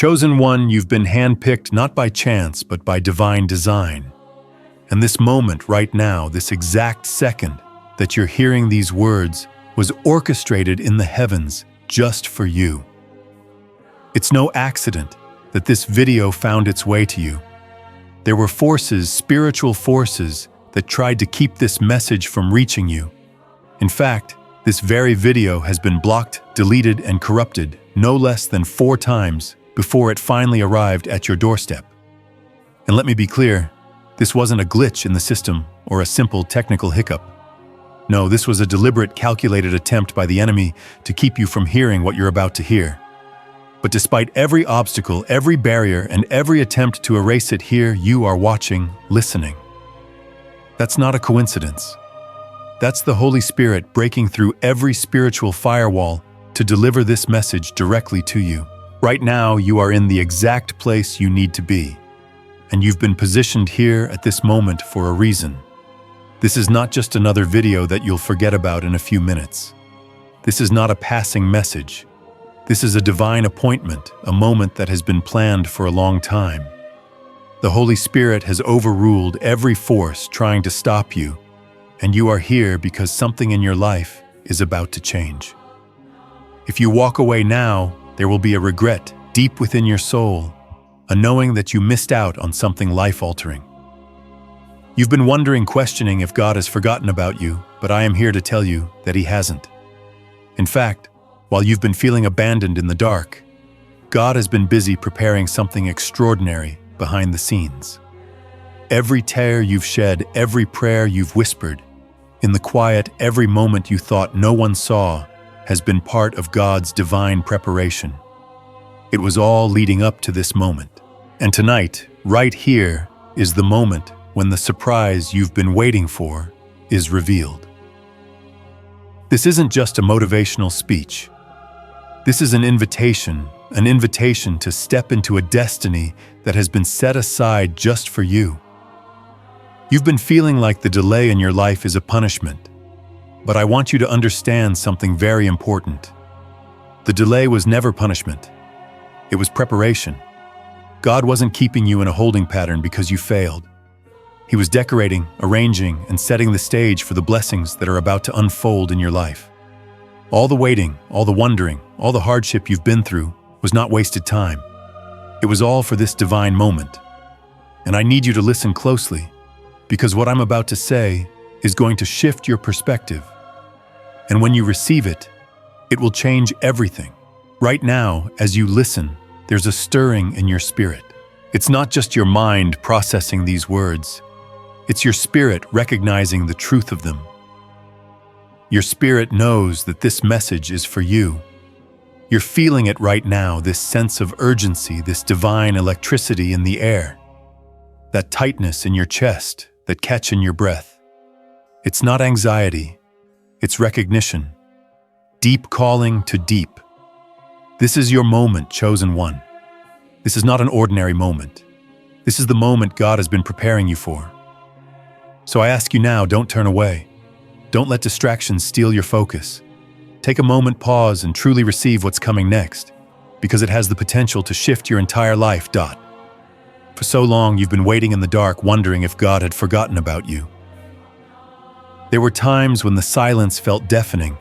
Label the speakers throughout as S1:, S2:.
S1: Chosen one, you've been handpicked not by chance, but by divine design. And this moment right now, this exact second that you're hearing these words, was orchestrated in the heavens just for you. It's no accident that this video found its way to you. There were forces, spiritual forces, that tried to keep this message from reaching you. In fact, this very video has been blocked, deleted, and corrupted no less than 4 times before it finally arrived at your doorstep. And let me be clear, this wasn't a glitch in the system or a simple technical hiccup. No, this was a deliberate, calculated attempt by the enemy to keep you from hearing what you're about to hear. But despite every obstacle, every barrier, and every attempt to erase it, here you are watching, listening. That's not a coincidence. That's the Holy Spirit breaking through every spiritual firewall to deliver this message directly to you. Right now, you are in the exact place you need to be, and you've been positioned here at this moment for a reason. This is not just another video that you'll forget about in a few minutes. This is not a passing message. This is a divine appointment, a moment that has been planned for a long time. The Holy Spirit has overruled every force trying to stop you, and you are here because something in your life is about to change. If you walk away now, there will be a regret deep within your soul, a knowing that you missed out on something life-altering. You've been wondering, questioning if God has forgotten about you, but I am here to tell you that He hasn't. In fact, while you've been feeling abandoned in the dark, God has been busy preparing something extraordinary behind the scenes. Every tear you've shed, every prayer you've whispered, in the quiet, every moment you thought no one saw, has been part of God's divine preparation. It was all leading up to this moment. And tonight, right here, is the moment when the surprise you've been waiting for is revealed. This isn't just a motivational speech. This is an invitation to step into a destiny that has been set aside just for you. You've been feeling like the delay in your life is a punishment, but I want you to understand something very important. The delay was never punishment. It was preparation. God wasn't keeping you in a holding pattern because you failed. He was decorating, arranging, and setting the stage for the blessings that are about to unfold in your life. All the waiting, all the wondering, all the hardship you've been through was not wasted time. It was all for this divine moment. And I need you to listen closely, because what I'm about to say is going to shift your perspective. And when you receive it, it will change everything. Right now, as you listen, there's a stirring in your spirit. It's not just your mind processing these words. It's your spirit recognizing the truth of them. Your spirit knows that this message is for you. You're feeling it right now, this sense of urgency, this divine electricity in the air, that tightness in your chest, that catch in your breath. It's not anxiety, it's recognition. Deep calling to deep. This is your moment, chosen one. This is not an ordinary moment. This is the moment God has been preparing you for. So I ask you now, don't turn away. Don't let distractions steal your focus. Take a moment, pause, and truly receive what's coming next, because it has the potential to shift your entire life. For so long, you've been waiting in the dark, wondering if God had forgotten about you. There were times when the silence felt deafening,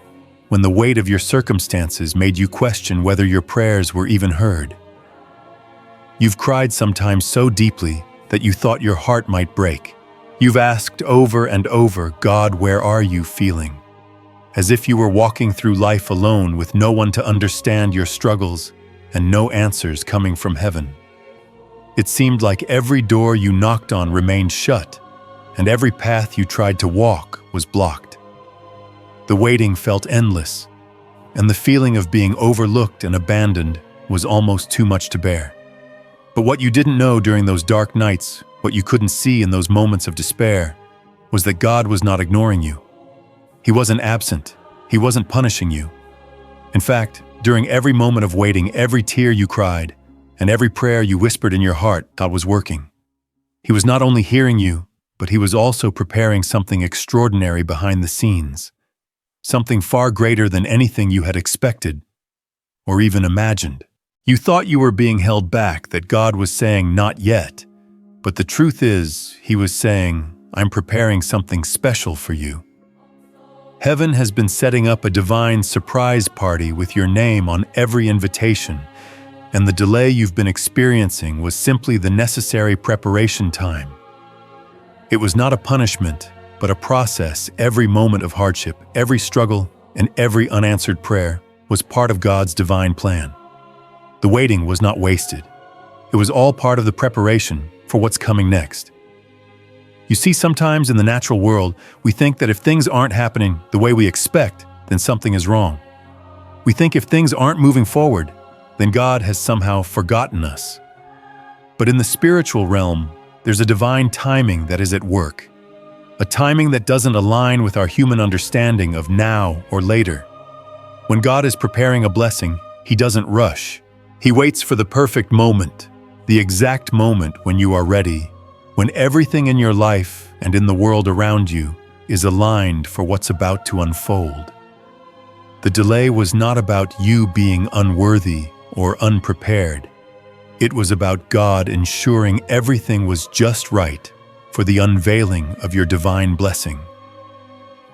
S1: when the weight of your circumstances made you question whether your prayers were even heard. You've cried sometimes so deeply that you thought your heart might break. You've asked over and over, God, where are you, feeling as if you were walking through life alone with no one to understand your struggles and no answers coming from heaven. It seemed like every door you knocked on remained shut, and every path you tried to walk was blocked. The waiting felt endless, and the feeling of being overlooked and abandoned was almost too much to bear. But what you didn't know during those dark nights, what you couldn't see in those moments of despair, was that God was not ignoring you. He wasn't absent. He wasn't punishing you. In fact, during every moment of waiting, every tear you cried, and every prayer you whispered in your heart, God was working. He was not only hearing you, but He was also preparing something extraordinary behind the scenes, something far greater than anything you had expected or even imagined. You thought you were being held back, that God was saying, "Not yet." But the truth is, He was saying, "I'm preparing something special for you." Heaven has been setting up a divine surprise party with your name on every invitation, and the delay you've been experiencing was simply the necessary preparation time. It was not a punishment, but a process. Every moment of hardship, every struggle, and every unanswered prayer was part of God's divine plan. The waiting was not wasted. It was all part of the preparation for what's coming next. You see, sometimes in the natural world, we think that if things aren't happening the way we expect, then something is wrong. We think if things aren't moving forward, then God has somehow forgotten us. But in the spiritual realm, there's a divine timing that is at work. A timing that doesn't align with our human understanding of now or later. When God is preparing a blessing, He doesn't rush. He waits for the perfect moment, the exact moment when you are ready, when everything in your life and in the world around you is aligned for what's about to unfold. The delay was not about you being unworthy or unprepared. It was about God ensuring everything was just right for the unveiling of your divine blessing.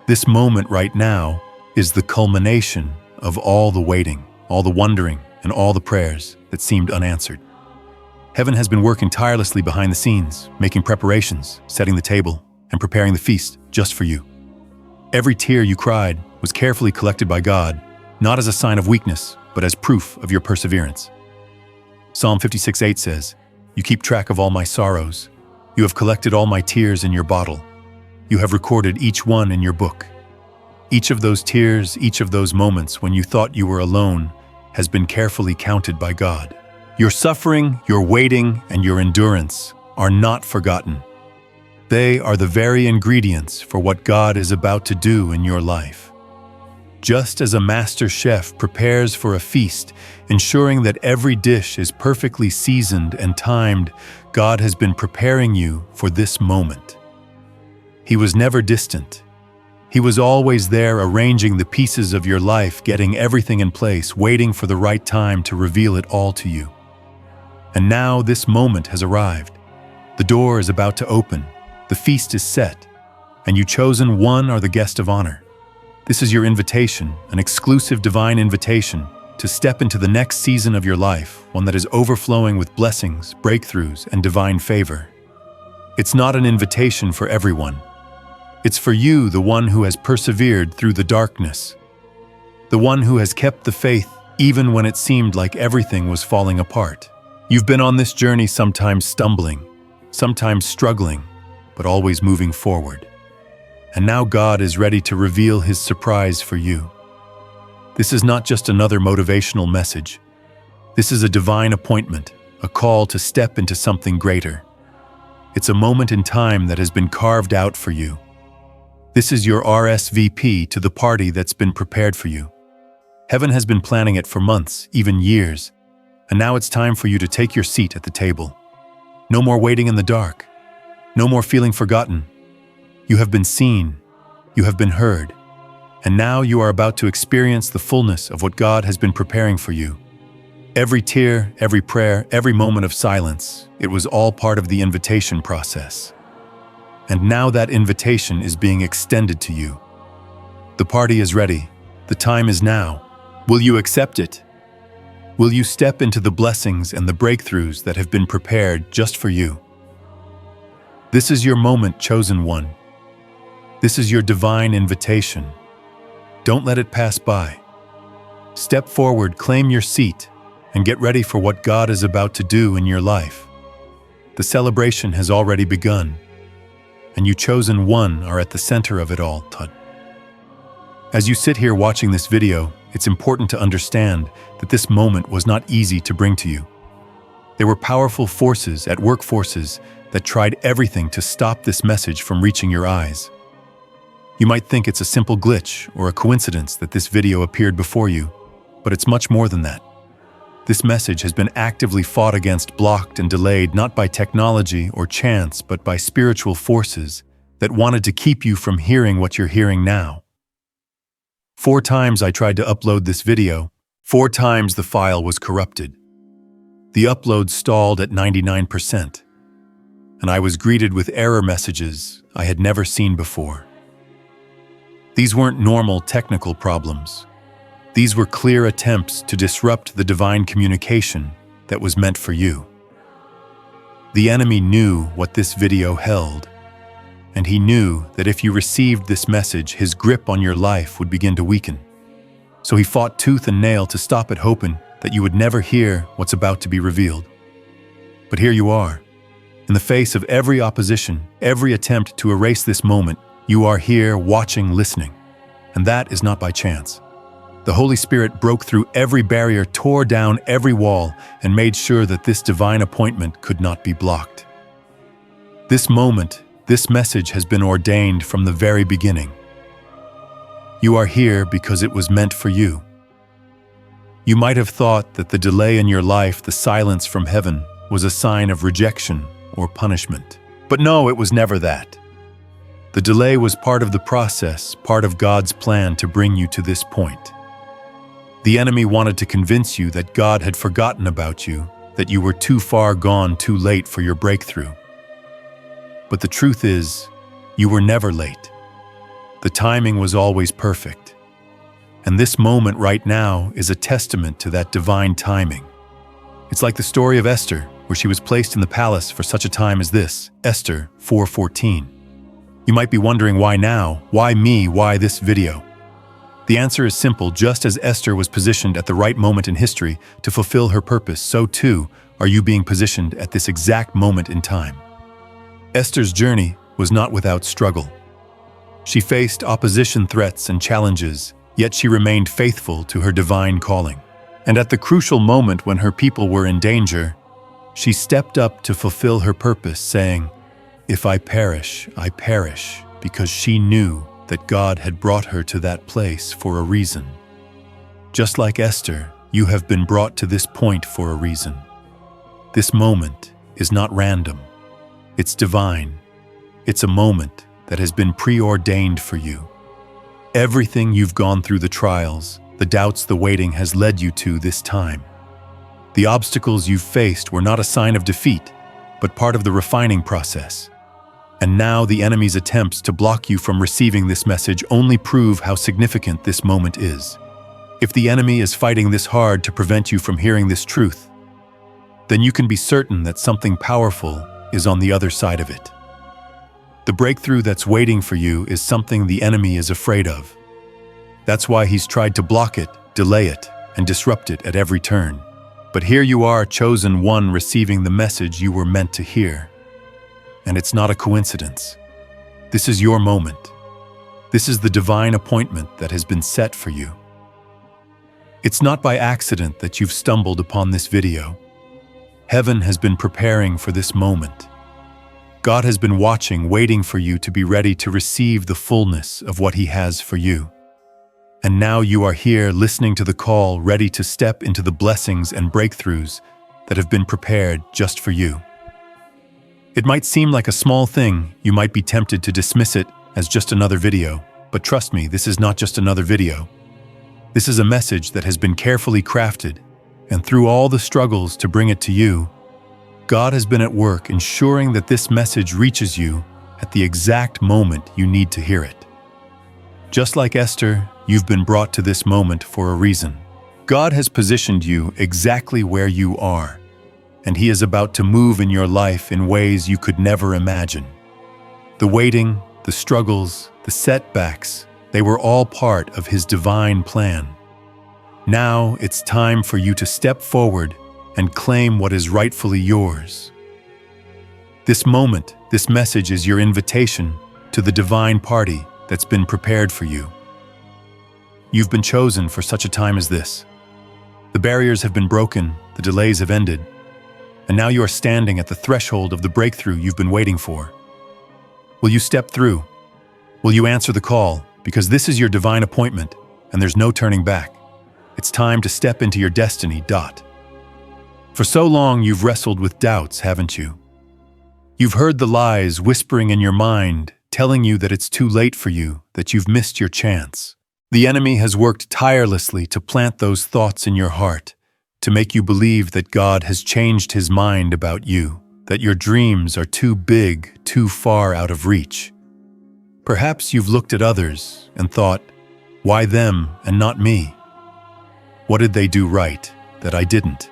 S1: This moment right now is the culmination of all the waiting, all the wondering, and all the prayers that seemed unanswered. Heaven has been working tirelessly behind the scenes, making preparations, setting the table, and preparing the feast just for you. Every tear you cried was carefully collected by God, not as a sign of weakness, but as proof of your perseverance. Psalm 56:8 says, "You keep track of all my sorrows. You have collected all my tears in your bottle. You have recorded each one in your book." Each of those tears, each of those moments when you thought you were alone, has been carefully counted by God. Your suffering, your waiting, and your endurance are not forgotten. They are the very ingredients for what God is about to do in your life. Just as a master chef prepares for a feast, ensuring that every dish is perfectly seasoned and timed, God has been preparing you for this moment. He was never distant. He was always there, arranging the pieces of your life, getting everything in place, waiting for the right time to reveal it all to you. And now this moment has arrived. The door is about to open, the feast is set, and you chosen one are the guest of honor. This is your invitation, an exclusive divine invitation to step into the next season of your life, one that is overflowing with blessings, breakthroughs, and divine favor. It's not an invitation for everyone. It's for you, the one who has persevered through the darkness, the one who has kept the faith even when it seemed like everything was falling apart. You've been on this journey, sometimes stumbling, sometimes struggling, but always moving forward. And now God is ready to reveal His surprise for you. This is not just another motivational message. This is a divine appointment, a call to step into something greater. It's a moment in time that has been carved out for you. This is your RSVP to the party that's been prepared for you. Heaven has been planning it for months, even years, and now it's time for you to take your seat at the table. No more waiting in the dark. No more feeling forgotten. You have been seen. You have been heard. And now you are about to experience the fullness of what God has been preparing for you. Every tear, every prayer, every moment of silence, it was all part of the invitation process. And now that invitation is being extended to you. The party is ready. The time is now. Will you accept it? Will you step into the blessings and the breakthroughs that have been prepared just for you? This is your moment, chosen one. This is your divine invitation. Don't let it pass by. Step forward, claim your seat, and get ready for what God is about to do in your life. The celebration has already begun, and you chosen one are at the center of it all. As you sit here watching this video, it's important to understand that this moment was not easy to bring to you. There were powerful forces at work, forces that tried everything to stop this message from reaching your eyes. You might think it's a simple glitch or a coincidence that this video appeared before you, but it's much more than that. This message has been actively fought against, blocked, and delayed not by technology or chance, but by spiritual forces that wanted to keep you from hearing what you're hearing now. 4 times I tried to upload this video. 4 times the file was corrupted. The upload stalled at 99%, and I was greeted with error messages I had never seen before. These weren't normal technical problems. These were clear attempts to disrupt the divine communication that was meant for you. The enemy knew what this video held, and he knew that if you received this message, his grip on your life would begin to weaken. So he fought tooth and nail to stop it, hoping that you would never hear what's about to be revealed. But here you are. In the face of every opposition, every attempt to erase this moment, you are here watching, listening. And that is not by chance. The Holy Spirit broke through every barrier, tore down every wall, and made sure that this divine appointment could not be blocked. This moment, this message has been ordained from the very beginning. You are here because it was meant for you. You might have thought that the delay in your life, the silence from heaven, was a sign of rejection or punishment. But no, it was never that. The delay was part of the process, part of God's plan to bring you to this point. The enemy wanted to convince you that God had forgotten about you, that you were too far gone, too late for your breakthrough. But the truth is, you were never late. The timing was always perfect. And this moment right now is a testament to that divine timing. It's like the story of Esther, where she was placed in the palace for such a time as this, Esther 4:14. You might be wondering, why now? Why me? Why this video? The answer is simple. Just as Esther was positioned at the right moment in history to fulfill her purpose, so too are you being positioned at this exact moment in time. Esther's journey was not without struggle. She faced opposition, threats, and challenges, yet she remained faithful to her divine calling. And at the crucial moment when her people were in danger, she stepped up to fulfill her purpose, saying, "If I perish, I perish," because she knew that God had brought her to that place for a reason. Just like Esther, you have been brought to this point for a reason. This moment is not random. It's divine. It's a moment that has been preordained for you. Everything you've gone through, the trials, the doubts, the waiting, has led you to this time. The obstacles you've faced were not a sign of defeat, but part of the refining process. And now the enemy's attempts to block you from receiving this message only prove how significant this moment is. If the enemy is fighting this hard to prevent you from hearing this truth, then you can be certain that something powerful is on the other side of it. The breakthrough that's waiting for you is something the enemy is afraid of. That's why he's tried to block it, delay it, and disrupt it at every turn. But here you are, chosen one, receiving the message you were meant to hear. And it's not a coincidence. This is your moment. This is the divine appointment that has been set for you. It's not by accident that you've stumbled upon this video. Heaven has been preparing for this moment. God has been watching, waiting for you to be ready to receive the fullness of what He has for you. And now you are here, listening to the call, ready to step into the blessings and breakthroughs that have been prepared just for you. It might seem like a small thing. You might be tempted to dismiss it as just another video. But trust me, this is not just another video. This is a message that has been carefully crafted, and through all the struggles to bring it to you, God has been at work ensuring that this message reaches you at the exact moment you need to hear it. Just like Esther, you've been brought to this moment for a reason. God has positioned you exactly where you are, and He is about to move in your life in ways you could never imagine. The waiting, the struggles, the setbacks, they were all part of His divine plan. Now it's time for you to step forward and claim what is rightfully yours. This moment, this message is your invitation to the divine party that's been prepared for you. You've been chosen for such a time as this. The barriers have been broken, the delays have ended, and now you are standing at the threshold of the breakthrough you've been waiting for. Will you step through? Will you answer the call? Because this is your divine appointment, and there's no turning back. It's time to step into your destiny. For so long you've wrestled with doubts, haven't you? You've heard the lies whispering in your mind, telling you that it's too late for you, that you've missed your chance. The enemy has worked tirelessly to plant those thoughts in your heart, to make you believe that God has changed his mind about you, that your dreams are too big, too far out of reach. Perhaps you've looked at others and thought, why them and not me? What did they do right that I didn't?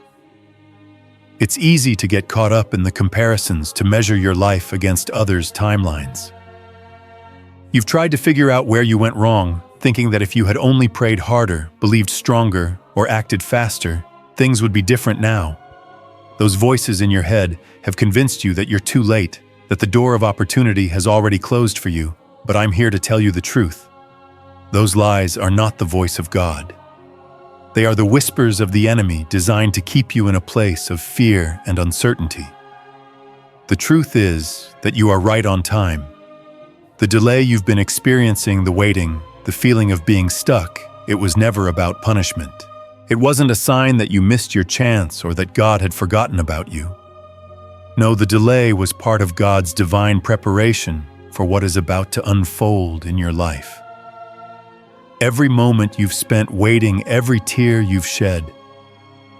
S1: It's easy to get caught up in the comparisons to measure your life against others' timelines. You've tried to figure out where you went wrong, thinking that if you had only prayed harder, believed stronger, or acted faster, things would be different now. Those voices in your head have convinced you that you're too late, that the door of opportunity has already closed for you, but I'm here to tell you the truth. Those lies are not the voice of God. They are the whispers of the enemy designed to keep you in a place of fear and uncertainty. The truth is that you are right on time. The delay you've been experiencing, the waiting, the feeling of being stuck, it was never about punishment. It wasn't a sign that you missed your chance or that God had forgotten about you. No, the delay was part of God's divine preparation for what is about to unfold in your life. Every moment you've spent waiting, every tear you've shed,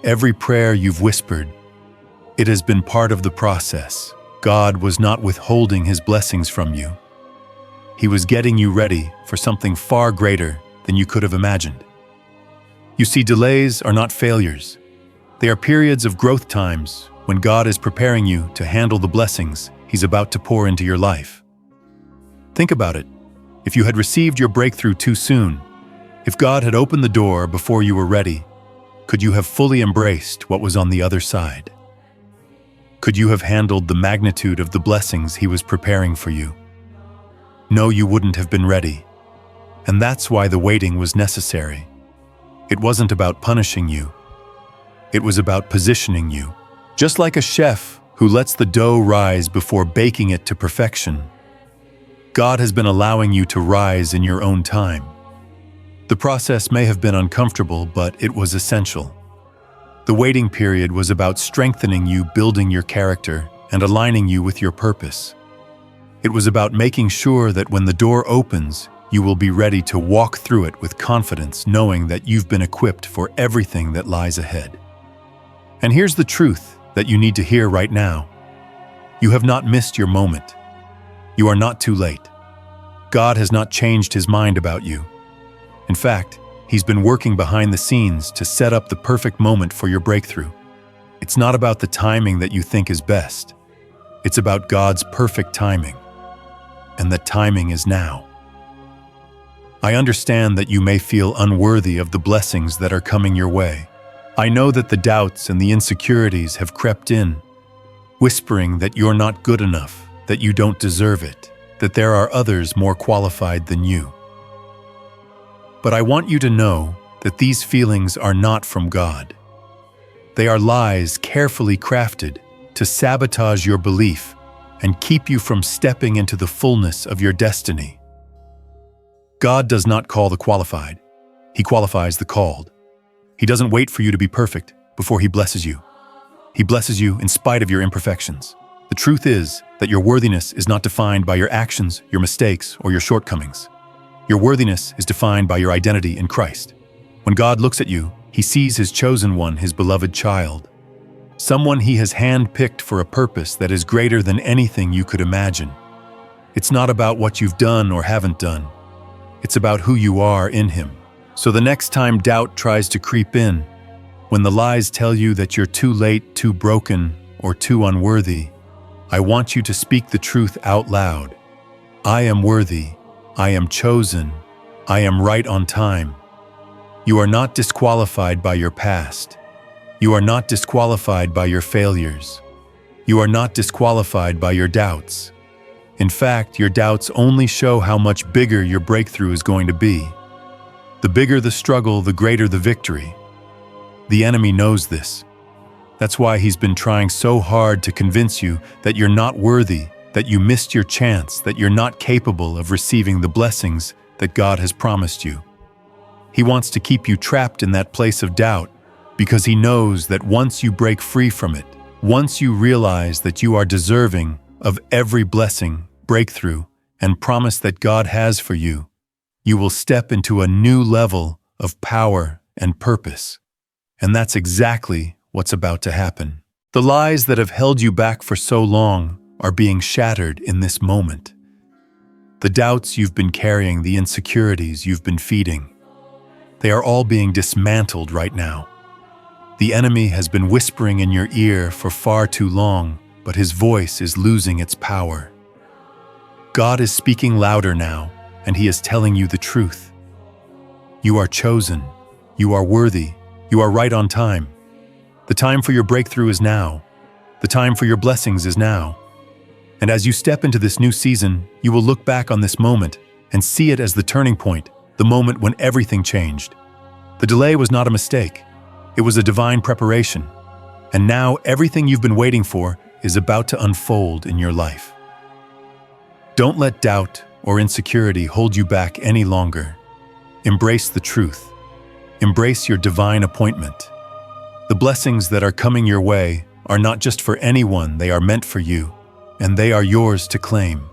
S1: every prayer you've whispered, it has been part of the process. God was not withholding his blessings from you. He was getting you ready for something far greater than you could have imagined. You see, delays are not failures. They are periods of growth times when God is preparing you to handle the blessings he's about to pour into your life. Think about it. If you had received your breakthrough too soon, if God had opened the door before you were ready, could you have fully embraced what was on the other side? Could you have handled the magnitude of the blessings he was preparing for you? No, you wouldn't have been ready. And that's why the waiting was necessary. It wasn't about punishing you. It was about positioning you. Just like a chef who lets the dough rise before baking it to perfection, God has been allowing you to rise in your own time. The process may have been uncomfortable, but it was essential. The waiting period was about strengthening you, building your character, and aligning you with your purpose. It was about making sure that when the door opens, you will be ready to walk through it with confidence, knowing that you've been equipped for everything that lies ahead. And here's the truth that you need to hear right now. You have not missed your moment. You are not too late. God has not changed his mind about you. In fact, he's been working behind the scenes to set up the perfect moment for your breakthrough. It's not about the timing that you think is best. It's about God's perfect timing. And that timing is now. I understand that you may feel unworthy of the blessings that are coming your way. I know that the doubts and the insecurities have crept in, whispering that you're not good enough, that you don't deserve it, that there are others more qualified than you. But I want you to know that these feelings are not from God. They are lies carefully crafted to sabotage your belief and keep you from stepping into the fullness of your destiny. God does not call the qualified. He qualifies the called. He doesn't wait for you to be perfect before he blesses you. He blesses you in spite of your imperfections. The truth is that your worthiness is not defined by your actions, your mistakes, or your shortcomings. Your worthiness is defined by your identity in Christ. When God looks at you, he sees his chosen one, his beloved child. Someone he has handpicked for a purpose that is greater than anything you could imagine. It's not about what you've done or haven't done. It's about who you are in him. So the next time doubt tries to creep in, when the lies tell you that you're too late, too broken, or too unworthy, I want you to speak the truth out loud. I am worthy. I am chosen. I am right on time. You are not disqualified by your past. You are not disqualified by your failures. You are not disqualified by your doubts. In fact, your doubts only show how much bigger your breakthrough is going to be. The bigger the struggle, the greater the victory. The enemy knows this. That's why he's been trying so hard to convince you that you're not worthy, that you missed your chance, that you're not capable of receiving the blessings that God has promised you. He wants to keep you trapped in that place of doubt because he knows that once you break free from it, once you realize that you are deserving of every blessing, breakthrough, and promise that God has for you, you will step into a new level of power and purpose. And that's exactly what's about to happen. The lies that have held you back for so long are being shattered in this moment. The doubts you've been carrying, the insecurities you've been feeding, they are all being dismantled right now. The enemy has been whispering in your ear for far too long, but his voice is losing its power. God is speaking louder now, and he is telling you the truth. You are chosen. You are worthy. You are right on time. The time for your breakthrough is now. The time for your blessings is now. And as you step into this new season, you will look back on this moment and see it as the turning point, the moment when everything changed. The delay was not a mistake. It was a divine preparation. And now everything you've been waiting for is about to unfold in your life. Don't let doubt or insecurity hold you back any longer. Embrace the truth. Embrace your divine appointment. The blessings that are coming your way are not just for anyone, they are meant for you, and they are yours to claim.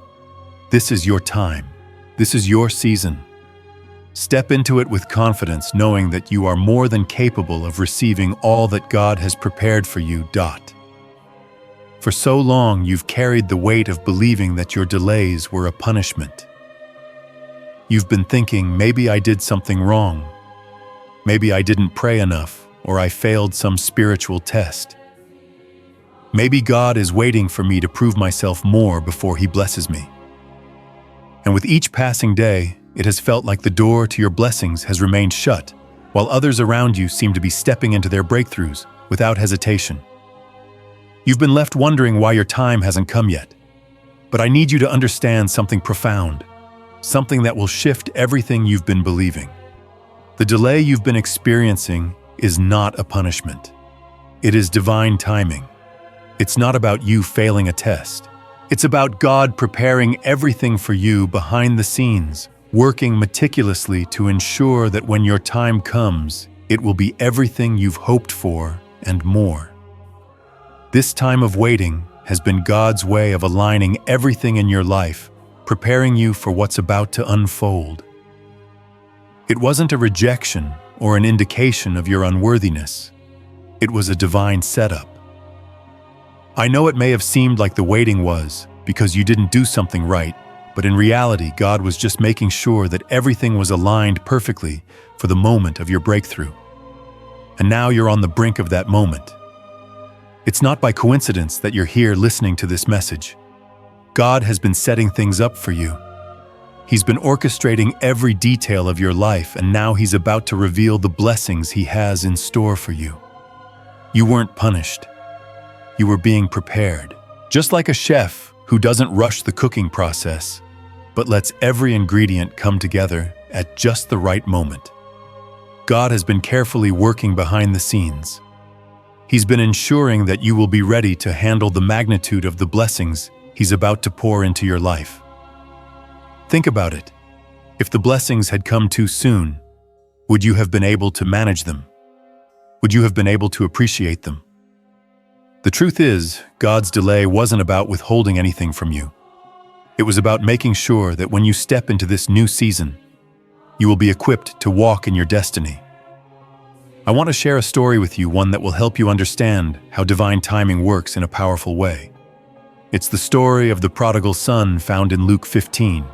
S1: This is your time. This is your season. Step into it with confidence, knowing that you are more than capable of receiving all that God has prepared for you. For so long, you've carried the weight of believing that your delays were a punishment. You've been thinking, maybe I did something wrong. Maybe I didn't pray enough, or I failed some spiritual test. Maybe God is waiting for me to prove myself more before he blesses me. And with each passing day, it has felt like the door to your blessings has remained shut, while others around you seem to be stepping into their breakthroughs without hesitation. You've been left wondering why your time hasn't come yet. But I need you to understand something profound, something that will shift everything you've been believing. The delay you've been experiencing is not a punishment. It is divine timing. It's not about you failing a test. It's about God preparing everything for you behind the scenes, working meticulously to ensure that when your time comes, it will be everything you've hoped for and more. This time of waiting has been God's way of aligning everything in your life, preparing you for what's about to unfold. It wasn't a rejection or an indication of your unworthiness. It was a divine setup. I know it may have seemed like the waiting was because you didn't do something right, but in reality, God was just making sure that everything was aligned perfectly for the moment of your breakthrough. And now you're on the brink of that moment. It's not by coincidence that you're here listening to this message. God has been setting things up for you. He's been orchestrating every detail of your life, and now he's about to reveal the blessings he has in store for you. You weren't punished. You were being prepared. Just like a chef who doesn't rush the cooking process, but lets every ingredient come together at just the right moment. God has been carefully working behind the scenes. He's been ensuring that you will be ready to handle the magnitude of the blessings he's about to pour into your life. Think about it. If the blessings had come too soon, would you have been able to manage them? Would you have been able to appreciate them? The truth is, God's delay wasn't about withholding anything from you. It was about making sure that when you step into this new season, you will be equipped to walk in your destiny. I want to share a story with you, one that will help you understand how divine timing works in a powerful way. It's the story of the prodigal son found in Luke 15.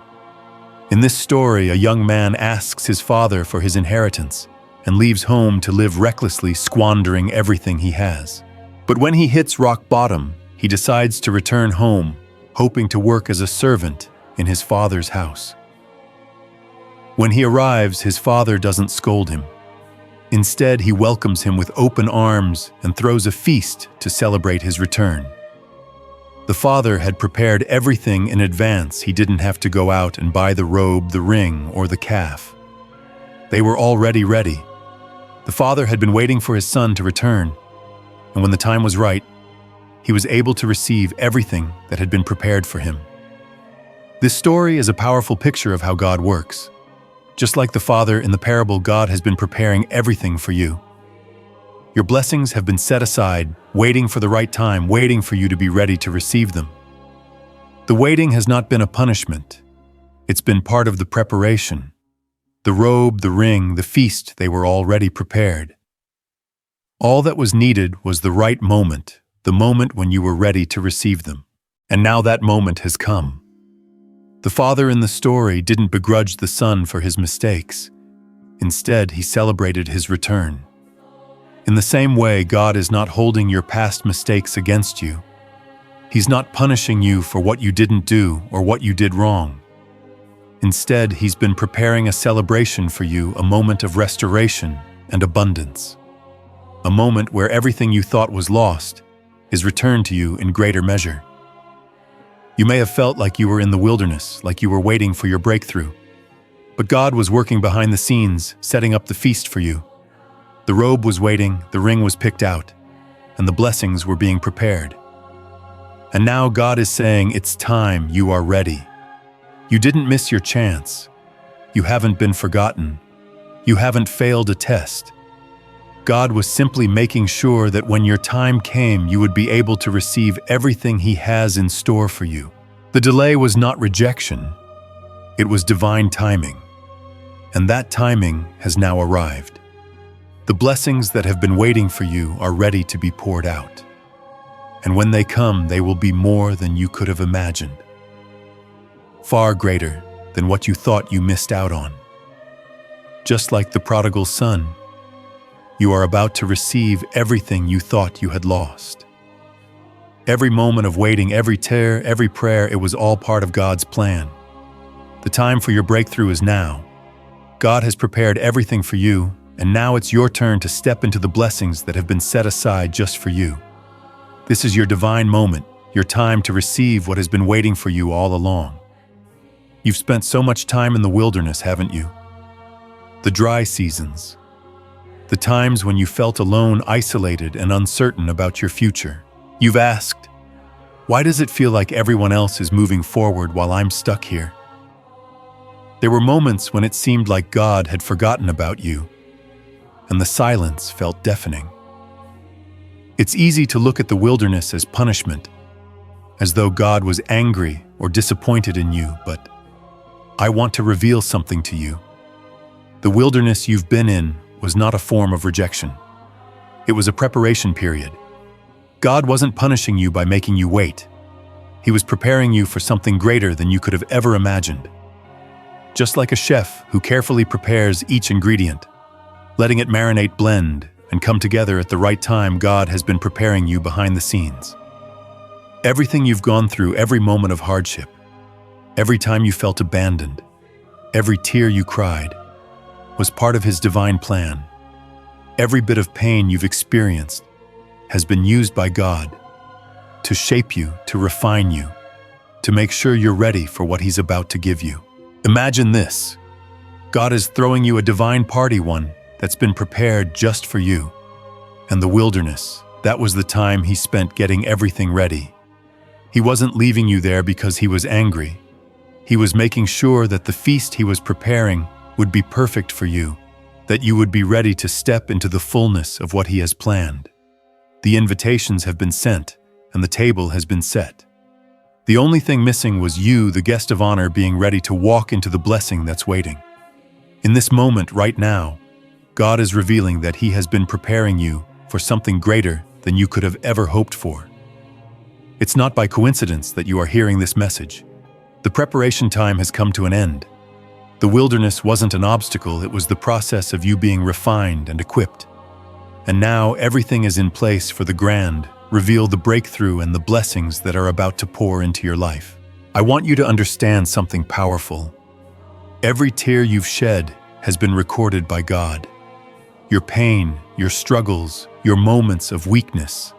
S1: In this story, a young man asks his father for his inheritance and leaves home to live recklessly, squandering everything he has. But when he hits rock bottom, he decides to return home, hoping to work as a servant in his father's house. When he arrives, his father doesn't scold him. Instead, he welcomes him with open arms and throws a feast to celebrate his return. The father had prepared everything in advance. He didn't have to go out and buy the robe, the ring, or the calf. They were already ready. The father had been waiting for his son to return, and when the time was right, he was able to receive everything that had been prepared for him. This story is a powerful picture of how God works. Just like the father in the parable, God has been preparing everything for you. Your blessings have been set aside, waiting for the right time, waiting for you to be ready to receive them. The waiting has not been a punishment. It's been part of the preparation. The robe, the ring, the feast, they were already prepared. All that was needed was the right moment, the moment when you were ready to receive them. And now that moment has come. The father in the story didn't begrudge the son for his mistakes. Instead, he celebrated his return. In the same way, God is not holding your past mistakes against you. He's not punishing you for what you didn't do or what you did wrong. Instead, He's been preparing a celebration for you, a moment of restoration and abundance. A moment where everything you thought was lost is returned to you in greater measure. You may have felt like you were in the wilderness, like you were waiting for your breakthrough. But God was working behind the scenes, setting up the feast for you. The robe was waiting, the ring was picked out, and the blessings were being prepared. And now God is saying, it's time, you are ready. You didn't miss your chance. You haven't been forgotten. You haven't failed a test. God was simply making sure that when your time came, you would be able to receive everything He has in store for you. The delay was not rejection. It was divine timing. And that timing has now arrived. The blessings that have been waiting for you are ready to be poured out. And when they come, they will be more than you could have imagined. Far greater than what you thought you missed out on. Just like the prodigal son, you are about to receive everything you thought you had lost. Every moment of waiting, every tear, every prayer, it was all part of God's plan. The time for your breakthrough is now. God has prepared everything for you, and now it's your turn to step into the blessings that have been set aside just for you. This is your divine moment, your time to receive what has been waiting for you all along. You've spent so much time in the wilderness, haven't you? The dry seasons. The times when you felt alone, isolated, and uncertain about your future. You've asked, why does it feel like everyone else is moving forward while I'm stuck here? There were moments when it seemed like God had forgotten about you, and the silence felt deafening. It's easy to look at the wilderness as punishment, as though God was angry or disappointed in you, but I want to reveal something to you. The wilderness you've been in was not a form of rejection. It was a preparation period. God wasn't punishing you by making you wait. He was preparing you for something greater than you could have ever imagined. Just like a chef who carefully prepares each ingredient, letting it marinate, blend, and come together at the right time, God has been preparing you behind the scenes. Everything you've gone through, every moment of hardship, every time you felt abandoned, every tear you cried, was part of His divine plan. Every bit of pain you've experienced has been used by God to shape you, to refine you, to make sure you're ready for what He's about to give you. Imagine this. God is throwing you a divine party, one that's been prepared just for you. And the wilderness, that was the time He spent getting everything ready. He wasn't leaving you there because He was angry. He was making sure that the feast He was preparing would be perfect for you, that you would be ready to step into the fullness of what He has planned. The invitations have been sent, and the table has been set. The only thing missing was you, the guest of honor, being ready to walk into the blessing that's waiting. In this moment, right now, God is revealing that He has been preparing you for something greater than you could have ever hoped for. It's not by coincidence that you are hearing this message. The preparation time has come to an end. The wilderness wasn't an obstacle, it was the process of you being refined and equipped. And now everything is in place for the grand, reveal the breakthrough and the blessings that are about to pour into your life. I want you to understand something powerful. Every tear you've shed has been recorded by God. Your pain, your struggles, your moments of weakness.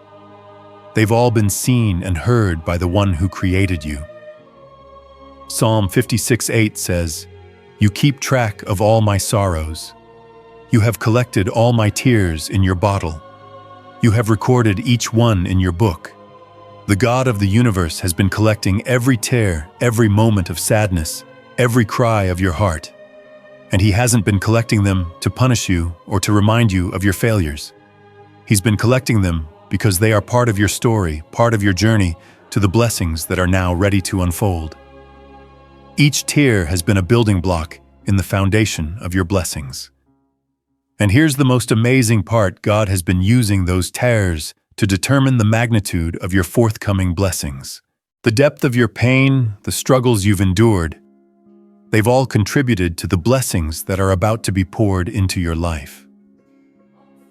S1: They've all been seen and heard by the one who created you. Psalm 56:8 says, "You keep track of all my sorrows. You have collected all my tears in your bottle. You have recorded each one in your book." The God of the universe has been collecting every tear, every moment of sadness, every cry of your heart. And He hasn't been collecting them to punish you or to remind you of your failures. He's been collecting them because they are part of your story, part of your journey to the blessings that are now ready to unfold. Each tear has been a building block in the foundation of your blessings. And here's the most amazing part: God has been using those tears to determine the magnitude of your forthcoming blessings. The depth of your pain, the struggles you've endured, they've all contributed to the blessings that are about to be poured into your life.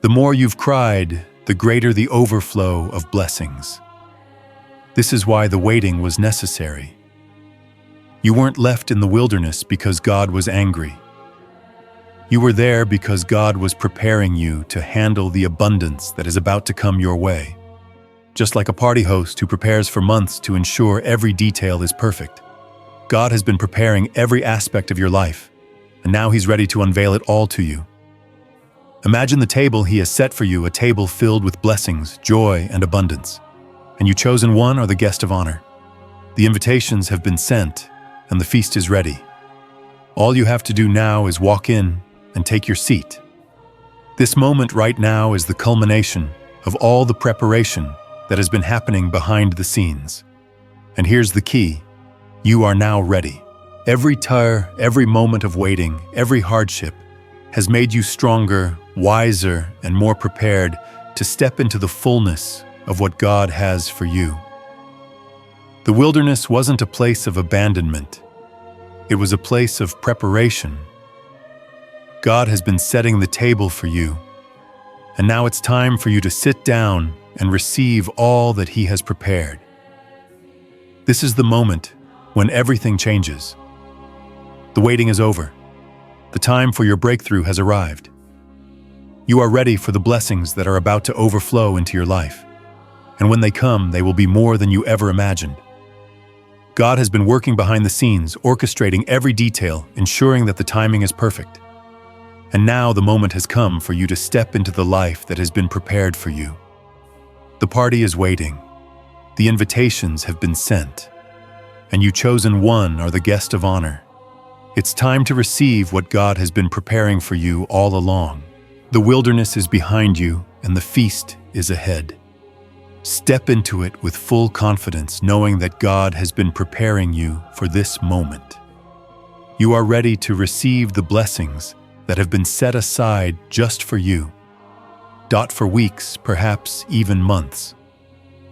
S1: The more you've cried, the greater the overflow of blessings. This is why the waiting was necessary. You weren't left in the wilderness because God was angry. You were there because God was preparing you to handle the abundance that is about to come your way. Just like a party host who prepares for months to ensure every detail is perfect, God has been preparing every aspect of your life, and now He's ready to unveil it all to you. Imagine the table He has set for you, a table filled with blessings, joy, and abundance. And you chosen one are the guest of honor. The invitations have been sent, and the feast is ready. All you have to do now is walk in and take your seat. This moment right now is the culmination of all the preparation that has been happening behind the scenes. And here's the key: you are now ready. Every tear, every moment of waiting, every hardship has made you stronger, wiser, and more prepared to step into the fullness of what God has for you. The wilderness wasn't a place of abandonment. It was a place of preparation. God has been setting the table for you, and now it's time for you to sit down and receive all that He has prepared. This is the moment when everything changes. The waiting is over. The time for your breakthrough has arrived. You are ready for the blessings that are about to overflow into your life. And when they come, they will be more than you ever imagined. God has been working behind the scenes, orchestrating every detail, ensuring that the timing is perfect. And now the moment has come for you to step into the life that has been prepared for you. The party is waiting. The invitations have been sent. And you chosen one are the guest of honor. It's time to receive what God has been preparing for you all along. The wilderness is behind you, and the feast is ahead. Step into it with full confidence, knowing that God has been preparing you for this moment. You are ready to receive the blessings that have been set aside just for you. For weeks, perhaps even months.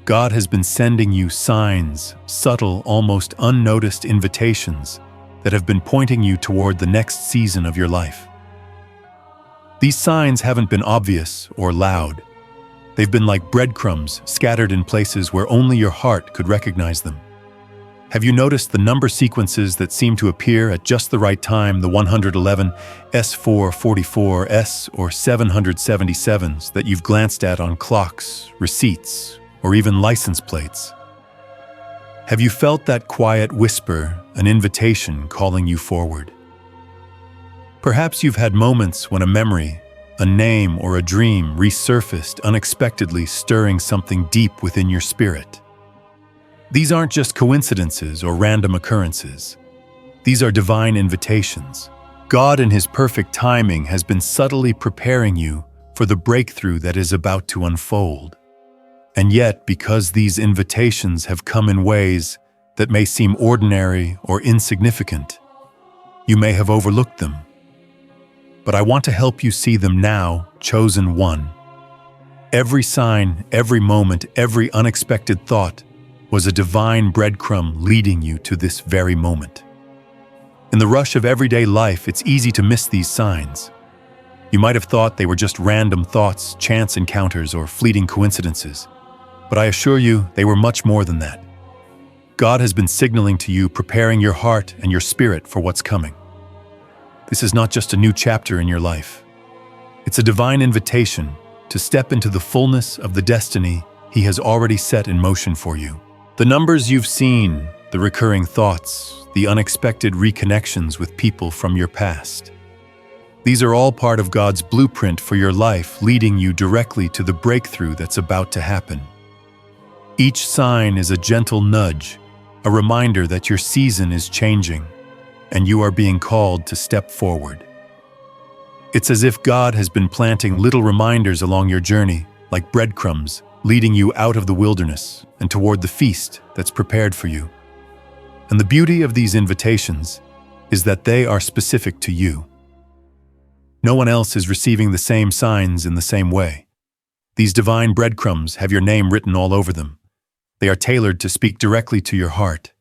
S1: God has been sending you signs, subtle, almost unnoticed invitations that have been pointing you toward the next season of your life. These signs haven't been obvious or loud. They've been like breadcrumbs scattered in places where only your heart could recognize them. Have you noticed the number sequences that seem to appear at just the right time, the 111, S444, or 777s that you've glanced at on clocks, receipts, or even license plates? Have you felt that quiet whisper, an invitation calling you forward? Perhaps you've had moments when a memory, a name, or a dream resurfaced unexpectedly, stirring something deep within your spirit. These aren't just coincidences or random occurrences. These are divine invitations. God, in His perfect timing, has been subtly preparing you for the breakthrough that is about to unfold. And yet, because these invitations have come in ways that may seem ordinary or insignificant, you may have overlooked them. But I want to help you see them now, chosen one. Every sign, every moment, every unexpected thought was a divine breadcrumb leading you to this very moment. In the rush of everyday life, it's easy to miss these signs. You might have thought they were just random thoughts, chance encounters, or fleeting coincidences. But I assure you, they were much more than that. God has been signaling to you, preparing your heart and your spirit for what's coming. This is not just a new chapter in your life. It's a divine invitation to step into the fullness of the destiny He has already set in motion for you. The numbers you've seen, the recurring thoughts, the unexpected reconnections with people from your past. These are all part of God's blueprint for your life, leading you directly to the breakthrough that's about to happen. Each sign is a gentle nudge, a reminder that your season is changing, and you are being called to step forward. It's as if God has been planting little reminders along your journey, like breadcrumbs, leading you out of the wilderness and toward the feast that's prepared for you. And the beauty of these invitations is that they are specific to you. No one else is receiving the same signs in the same way. These divine breadcrumbs have your name written all over them. They are tailored to speak directly to your heart,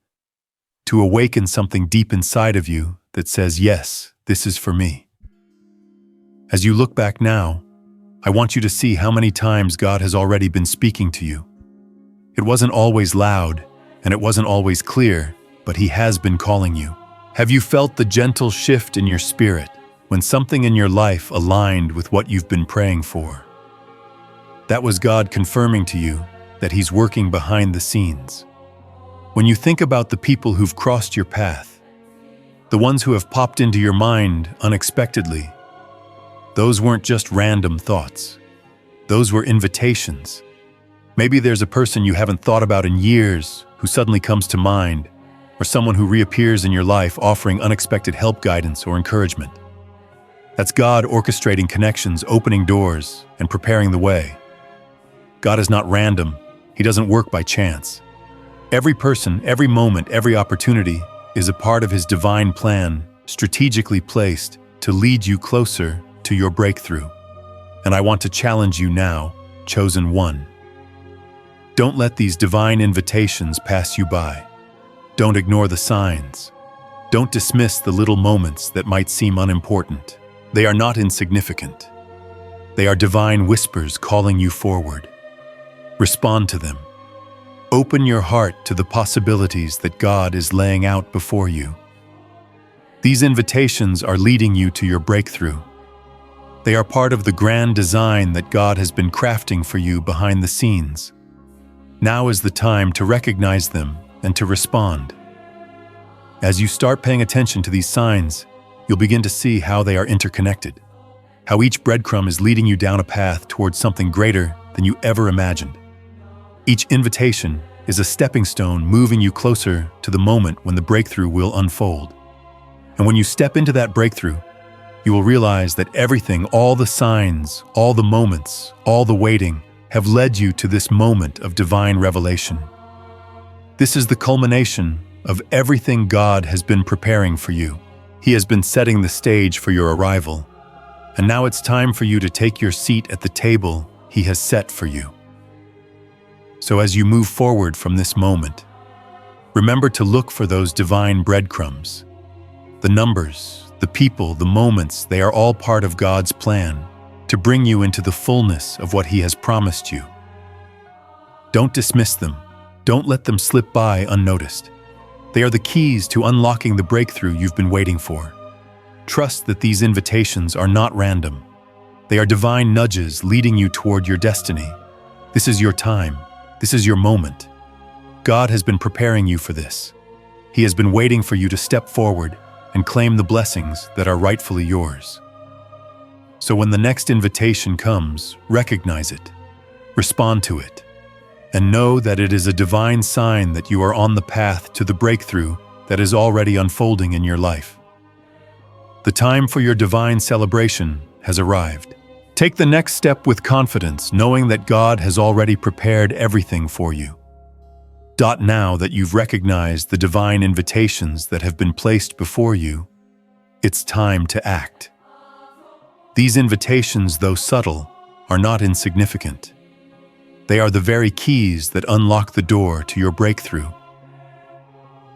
S1: to awaken something deep inside of you that says, yes, this is for me. As you look back now, I want you to see how many times God has already been speaking to you. It wasn't always loud, and it wasn't always clear, but He has been calling you. Have you felt the gentle shift in your spirit when something in your life aligned with what you've been praying for? That was God confirming to you that He's working behind the scenes. When you think about the people who've crossed your path, the ones who have popped into your mind unexpectedly, those weren't just random thoughts. Those were invitations. Maybe there's a person you haven't thought about in years who suddenly comes to mind, or someone who reappears in your life offering unexpected help, guidance, or encouragement. That's God orchestrating connections, opening doors, and preparing the way. God is not random. He doesn't work by chance. Every person, every moment, every opportunity is a part of His divine plan, strategically placed to lead you closer to your breakthrough. And I want to challenge you now, chosen one. Don't let these divine invitations pass you by. Don't ignore the signs. Don't dismiss the little moments that might seem unimportant. They are not insignificant. They are divine whispers calling you forward. Respond to them. Open your heart to the possibilities that God is laying out before you. These invitations are leading you to your breakthrough. They are part of the grand design that God has been crafting for you behind the scenes. Now is the time to recognize them and to respond. As you start paying attention to these signs, you'll begin to see how they are interconnected, how each breadcrumb is leading you down a path towards something greater than you ever imagined. Each invitation is a stepping stone moving you closer to the moment when the breakthrough will unfold. And when you step into that breakthrough, you will realize that everything, all the signs, all the moments, all the waiting, have led you to this moment of divine revelation. This is the culmination of everything God has been preparing for you. He has been setting the stage for your arrival, and now it's time for you to take your seat at the table He has set for you. So as you move forward from this moment, remember to look for those divine breadcrumbs. The numbers, the people, the moments, they are all part of God's plan to bring you into the fullness of what He has promised you. Don't dismiss them. Don't let them slip by unnoticed. They are the keys to unlocking the breakthrough you've been waiting for. Trust that these invitations are not random. They are divine nudges leading you toward your destiny. This is your time. This is your moment. God has been preparing you for this. He has been waiting for you to step forward and claim the blessings that are rightfully yours. So when the next invitation comes, recognize it, respond to it, and know that it is a divine sign that you are on the path to the breakthrough that is already unfolding in your life. The time for your divine celebration has arrived. Take the next step with confidence, knowing that God has already prepared everything for you. Now that you've recognized the divine invitations that have been placed before you, it's time to act. These invitations, though subtle, are not insignificant. They are the very keys that unlock the door to your breakthrough.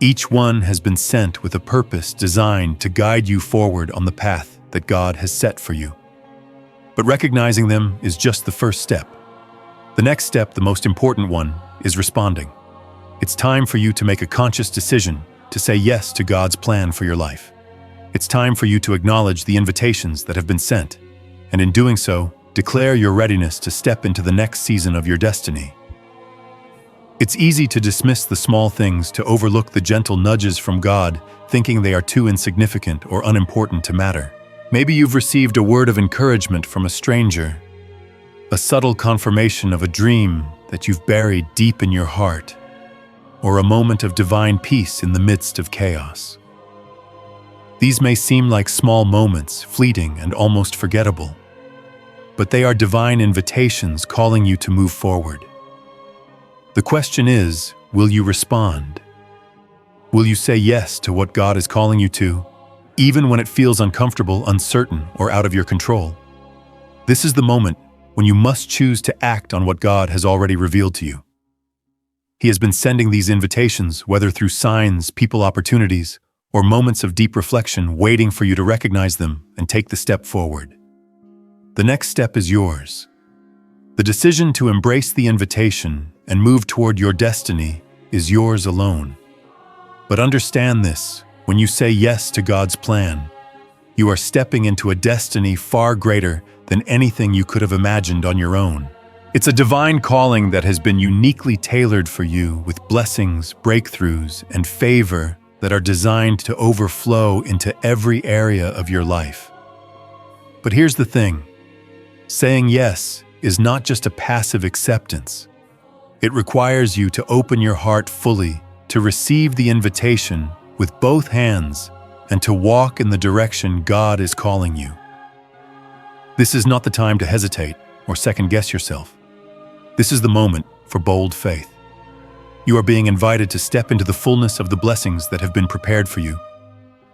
S1: Each one has been sent with a purpose designed to guide you forward on the path that God has set for you. But recognizing them is just the first step. The next step, the most important one, is responding. It's time for you to make a conscious decision to say yes to God's plan for your life. It's time for you to acknowledge the invitations that have been sent, and in doing so, declare your readiness to step into the next season of your destiny. It's easy to dismiss the small things, to overlook the gentle nudges from God, thinking they are too insignificant or unimportant to matter. Maybe you've received a word of encouragement from a stranger, a subtle confirmation of a dream that you've buried deep in your heart, or a moment of divine peace in the midst of chaos. These may seem like small moments, fleeting and almost forgettable, but they are divine invitations calling you to move forward. The question is, will you respond? Will you say yes to what God is calling you to, even when it feels uncomfortable, uncertain, or out of your control. This is the moment when you must choose to act on what God has already revealed to you. He has been sending these invitations, whether through signs, people, opportunities, or moments of deep reflection, waiting for you to recognize them and take the step forward. The next step is yours. The decision to embrace the invitation and move toward your destiny is yours alone. But understand this, when you say yes to God's plan, you are stepping into a destiny far greater than anything you could have imagined on your own. It's a divine calling that has been uniquely tailored for you, with blessings, breakthroughs, and favor that are designed to overflow into every area of your life. But here's the thing. Saying yes is not just a passive acceptance. It requires you to open your heart fully, to receive the invitation with both hands, and to walk in the direction God is calling you. This is not the time to hesitate or second-guess yourself. This is the moment for bold faith. You are being invited to step into the fullness of the blessings that have been prepared for you,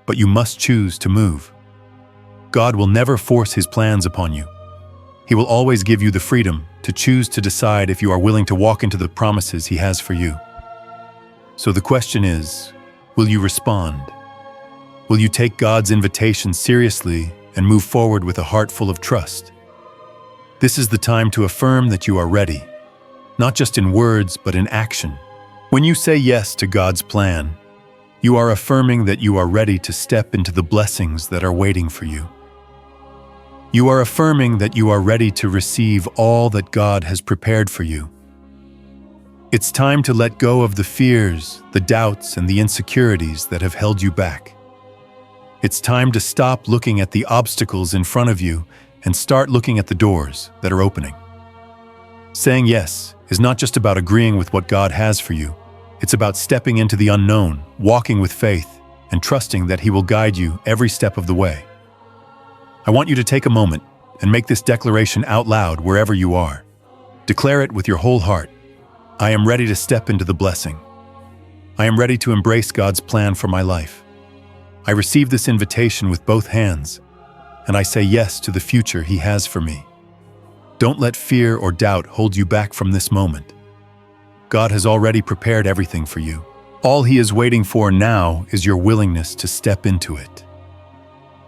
S1: but you must choose to move. God will never force His plans upon you. He will always give you the freedom to choose to decide if you are willing to walk into the promises He has for you. So the question is, will you respond? Will you take God's invitation seriously and move forward with a heart full of trust? This is the time to affirm that you are ready, not just in words, but in action. When you say yes to God's plan, you are affirming that you are ready to step into the blessings that are waiting for you. You are affirming that you are ready to receive all that God has prepared for you. It's time to let go of the fears, the doubts, and the insecurities that have held you back. It's time to stop looking at the obstacles in front of you and start looking at the doors that are opening. Saying yes is not just about agreeing with what God has for you. It's about stepping into the unknown, walking with faith, and trusting that He will guide you every step of the way. I want you to take a moment and make this declaration out loud wherever you are. Declare it with your whole heart. I am ready to step into the blessing. I am ready to embrace God's plan for my life. I receive this invitation with both hands, and I say yes to the future He has for me. Don't let fear or doubt hold you back from this moment. God has already prepared everything for you. All He is waiting for now is your willingness to step into it.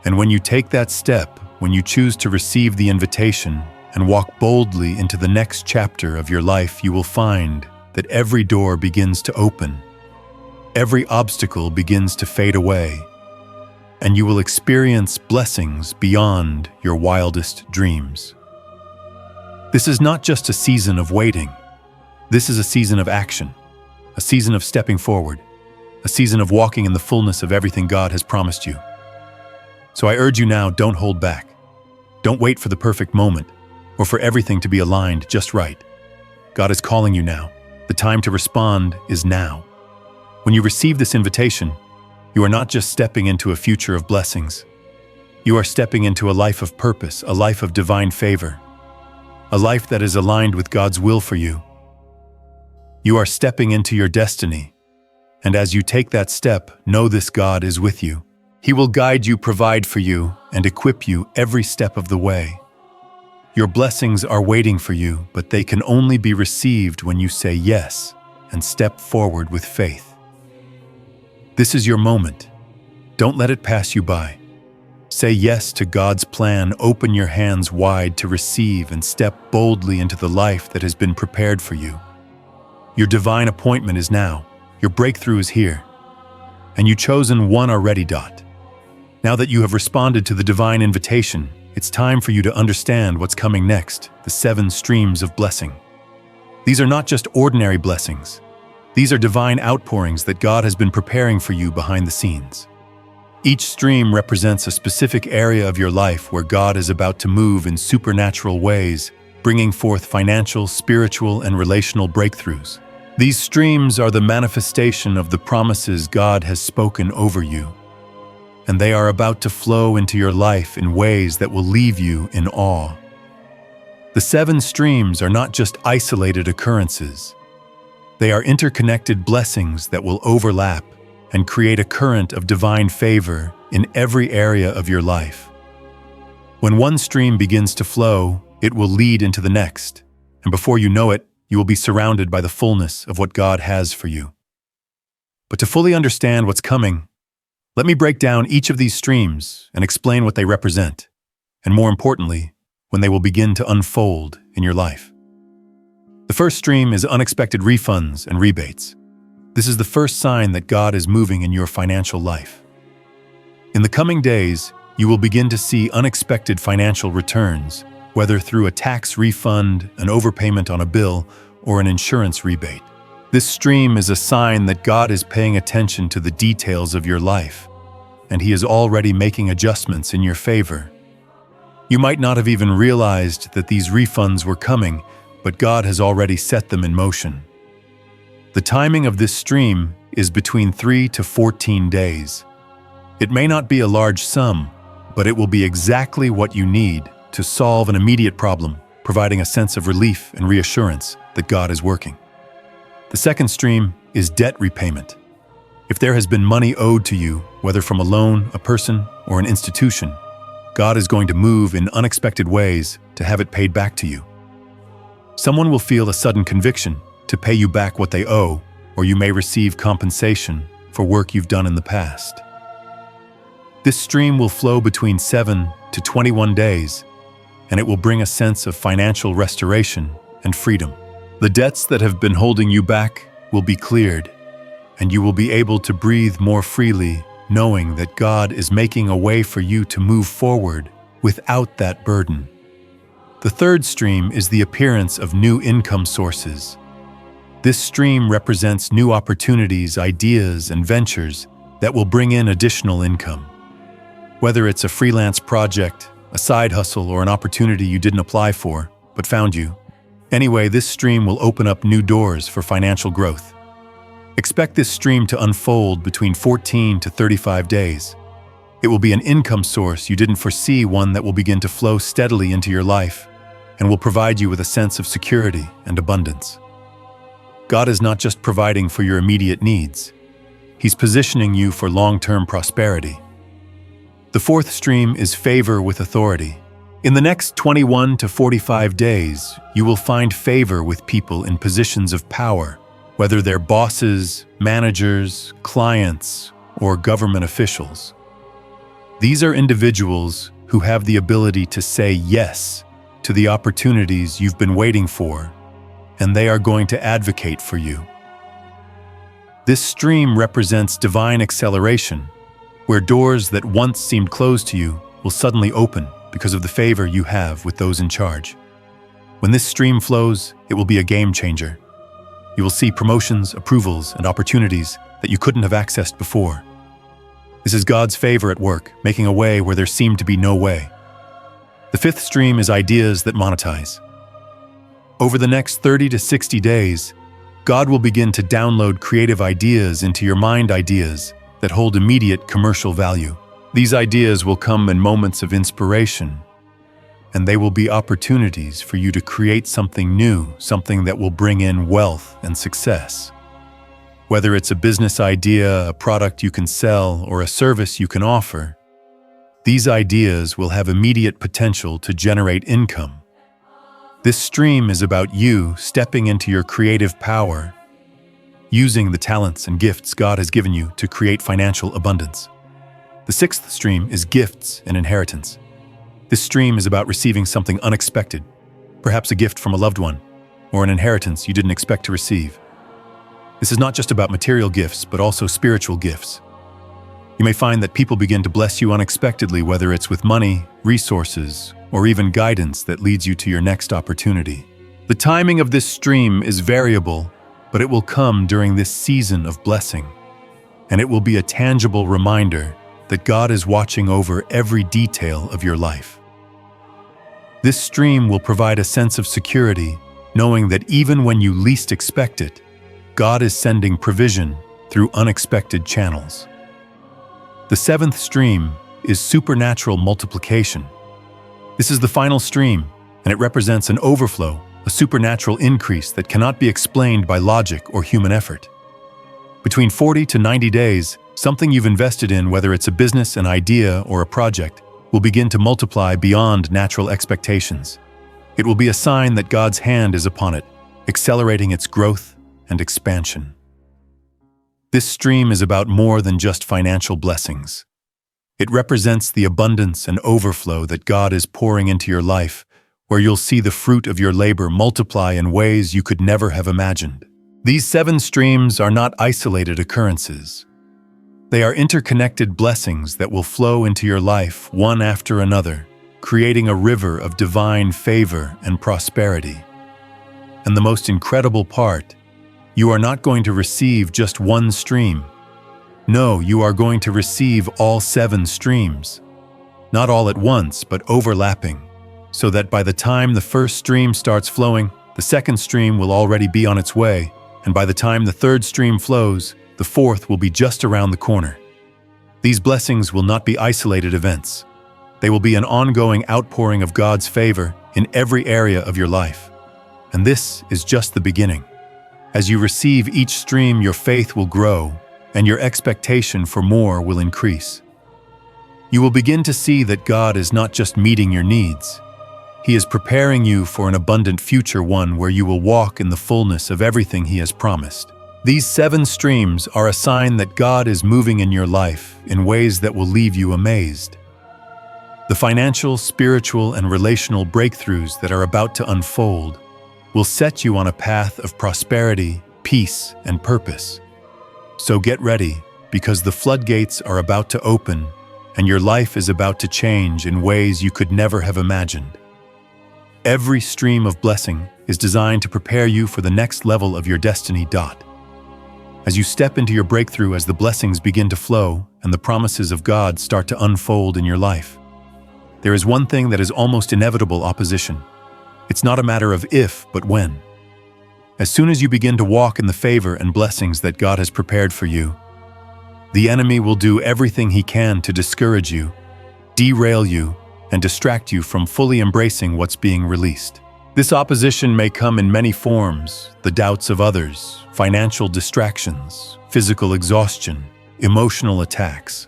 S1: And when you take that step, when you choose to receive the invitation and walk boldly into the next chapter of your life, you will find that every door begins to open, every obstacle begins to fade away, and you will experience blessings beyond your wildest dreams. This is not just a season of waiting. This is a season of action, a season of stepping forward, a season of walking in the fullness of everything God has promised you. So I urge you now, don't hold back. Don't wait for the perfect moment or for everything to be aligned just right. God is calling you now. The time to respond is now. When you receive this invitation, you are not just stepping into a future of blessings. You are stepping into a life of purpose, a life of divine favor, a life that is aligned with God's will for you. You are stepping into your destiny, and as you take that step, know this: God is with you. He will guide you, provide for you, and equip you every step of the way. Your blessings are waiting for you, but they can only be received when you say yes and step forward with faith. This is your moment. Don't let it pass you by. Say yes to God's plan. Open your hands wide to receive and step boldly into the life that has been prepared for you. Your divine appointment is now. Your breakthrough is here. And you chosen one already. Now that you have responded to the divine invitation, it's time for you to understand what's coming next, the 7 streams of blessing. These are not just ordinary blessings. These are divine outpourings that God has been preparing for you behind the scenes. Each stream represents a specific area of your life where God is about to move in supernatural ways, bringing forth financial, spiritual, and relational breakthroughs. These streams are the manifestation of the promises God has spoken over you, and they are about to flow into your life in ways that will leave you in awe. The 7 streams are not just isolated occurrences. They are interconnected blessings that will overlap and create a current of divine favor in every area of your life. When one stream begins to flow, it will lead into the next, and before you know it, you will be surrounded by the fullness of what God has for you. But to fully understand what's coming, let me break down each of these streams and explain what they represent, and more importantly, when they will begin to unfold in your life. The first stream is unexpected refunds and rebates. This is the first sign that God is moving in your financial life. In the coming days, you will begin to see unexpected financial returns, whether through a tax refund, an overpayment on a bill, or an insurance rebate. This stream is a sign that God is paying attention to the details of your life, and He is already making adjustments in your favor. You might not have even realized that these refunds were coming, but God has already set them in motion. The timing of this stream is between 3 to 14 days. It may not be a large sum, but it will be exactly what you need to solve an immediate problem, providing a sense of relief and reassurance that God is working. The second stream is debt repayment. If there has been money owed to you, whether from a loan, a person, or an institution, God is going to move in unexpected ways to have it paid back to you. Someone will feel a sudden conviction to pay you back what they owe, or you may receive compensation for work you've done in the past. This stream will flow between 7 to 21 days, and it will bring a sense of financial restoration and freedom. The debts that have been holding you back will be cleared, and you will be able to breathe more freely, knowing that God is making a way for you to move forward without that burden. The third stream is the appearance of new income sources. This stream represents new opportunities, ideas, and ventures that will bring in additional income. Whether it's a freelance project, a side hustle, or an opportunity you didn't apply for, but found you. Anyway, this stream will open up new doors for financial growth. Expect this stream to unfold between 14 to 35 days. It will be an income source you didn't foresee, one that will begin to flow steadily into your life and will provide you with a sense of security and abundance. God is not just providing for your immediate needs. He's positioning you for long-term prosperity. The fourth stream is favor with authority. In the next 21 to 45 days, you will find favor with people in positions of power, whether they're bosses, managers, clients, or government officials. These are individuals who have the ability to say yes to the opportunities you've been waiting for, and they are going to advocate for you. This stream represents divine acceleration, where doors that once seemed closed to you will suddenly open because of the favor you have with those in charge. When this stream flows, it will be a game changer. You will see promotions, approvals, and opportunities that you couldn't have accessed before. This is God's favor at work, making a way where there seemed to be no way. The fifth stream is ideas that monetize. Over the next 30 to 60 days, God will begin to download creative ideas into your mind, ideas that hold immediate commercial value. These ideas will come in moments of inspiration, and they will be opportunities for you to create something new, something that will bring in wealth and success. Whether it's a business idea, a product you can sell, or a service you can offer, these ideas will have immediate potential to generate income. This stream is about you stepping into your creative power, using the talents and gifts God has given you to create financial abundance. The sixth stream is gifts and inheritance. This stream is about receiving something unexpected, perhaps a gift from a loved one, or an inheritance you didn't expect to receive. This is not just about material gifts, but also spiritual gifts. You may find that people begin to bless you unexpectedly, whether it's with money, resources, or even guidance that leads you to your next opportunity. The timing of this stream is variable, but it will come during this season of blessing, and it will be a tangible reminder that God is watching over every detail of your life. This stream will provide a sense of security, knowing that even when you least expect it, God is sending provision through unexpected channels. The seventh stream is supernatural multiplication. This is the final stream, and it represents an overflow, a supernatural increase that cannot be explained by logic or human effort. Between 40 to 90 days, something you've invested in, whether it's a business, an idea, or a project, will begin to multiply beyond natural expectations. It will be a sign that God's hand is upon it, accelerating its growth and expansion. This stream is about more than just financial blessings. It represents the abundance and overflow that God is pouring into your life, where you'll see the fruit of your labor multiply in ways you could never have imagined. These 7 streams are not isolated occurrences. They are interconnected blessings that will flow into your life one after another, creating a river of divine favor and prosperity. And the most incredible part, you are not going to receive just one stream. No, you are going to receive all 7 streams. Not all at once, but overlapping, so that by the time the first stream starts flowing, the second stream will already be on its way, and by the time the third stream flows, the fourth will be just around the corner. These blessings will not be isolated events. They will be an ongoing outpouring of God's favor in every area of your life. And this is just the beginning. As you receive each stream, your faith will grow, and your expectation for more will increase. You will begin to see that God is not just meeting your needs. He is preparing you for an abundant future, one where you will walk in the fullness of everything He has promised. These 7 streams are a sign that God is moving in your life in ways that will leave you amazed. The financial, spiritual, and relational breakthroughs that are about to unfold will set you on a path of prosperity, peace, and purpose. So get ready, because the floodgates are about to open, and your life is about to change in ways you could never have imagined. Every stream of blessing is designed to prepare you for the next level of your destiny. As you step into your breakthrough, as the blessings begin to flow and the promises of God start to unfold in your life, there is one thing that is almost inevitable: opposition. It's not a matter of if, but when. As soon as you begin to walk in the favor and blessings that God has prepared for you, the enemy will do everything he can to discourage you, derail you, and distract you from fully embracing what's being released. This opposition may come in many forms: the doubts of others, financial distractions, physical exhaustion, emotional attacks,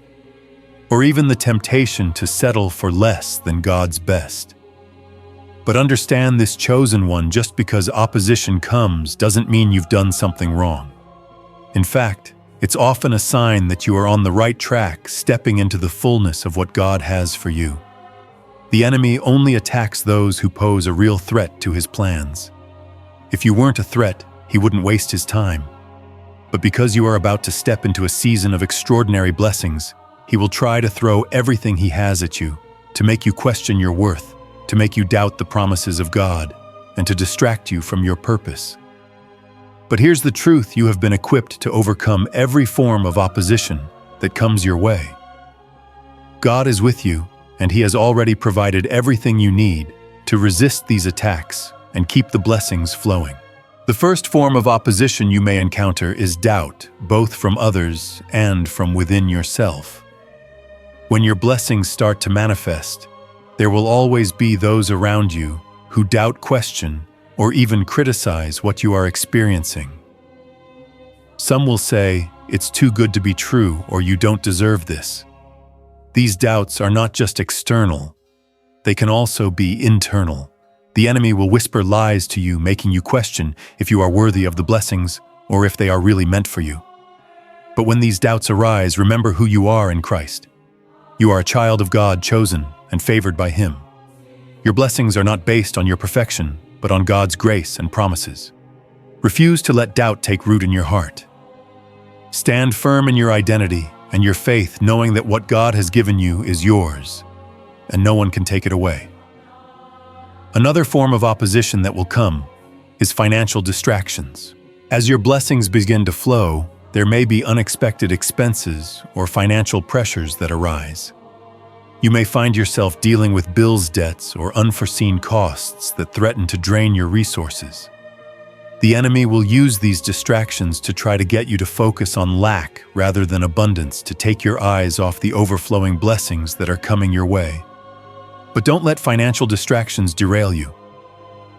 S1: or even the temptation to settle for less than God's best. But understand this, chosen one, just because opposition comes doesn't mean you've done something wrong. In fact, it's often a sign that you are on the right track, stepping into the fullness of what God has for you. The enemy only attacks those who pose a real threat to his plans. If you weren't a threat, he wouldn't waste his time. But because you are about to step into a season of extraordinary blessings, he will try to throw everything he has at you, to make you question your worth, to make you doubt the promises of God, and to distract you from your purpose. But here's the truth: you have been equipped to overcome every form of opposition that comes your way. God is with you, and He has already provided everything you need to resist these attacks and keep the blessings flowing. The first form of opposition you may encounter is doubt, both from others and from within yourself. When your blessings start to manifest, there will always be those around you who doubt, question, or even criticize what you are experiencing. Some will say, "It's too good to be true," or "You don't deserve this." These doubts are not just external, they can also be internal. The enemy will whisper lies to you, making you question if you are worthy of the blessings or if they are really meant for you. But when these doubts arise, remember who you are in Christ. You are a child of God, chosen and favored by Him. Your blessings are not based on your perfection, but on God's grace and promises. Refuse to let doubt take root in your heart. Stand firm in your identity and your faith, knowing that what God has given you is yours, and no one can take it away. Another form of opposition that will come is financial distractions. As your blessings begin to flow, there may be unexpected expenses or financial pressures that arise. You may find yourself dealing with bills, debts, or unforeseen costs that threaten to drain your resources. The enemy will use these distractions to try to get you to focus on lack rather than abundance, to take your eyes off the overflowing blessings that are coming your way. But don't let financial distractions derail you.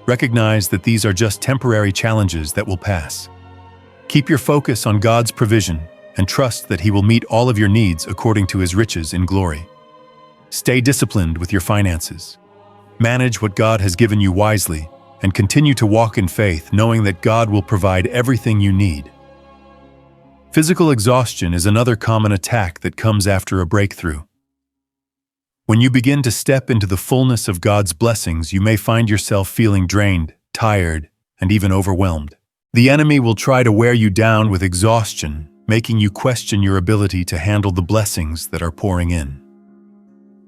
S1: Recognize that these are just temporary challenges that will pass. Keep your focus on God's provision and trust that He will meet all of your needs according to His riches in glory. Stay disciplined with your finances. Manage what God has given you wisely and continue to walk in faith, knowing that God will provide everything you need. Physical exhaustion is another common attack that comes after a breakthrough. When you begin to step into the fullness of God's blessings, you may find yourself feeling drained, tired, and even overwhelmed. The enemy will try to wear you down with exhaustion, making you question your ability to handle the blessings that are pouring in.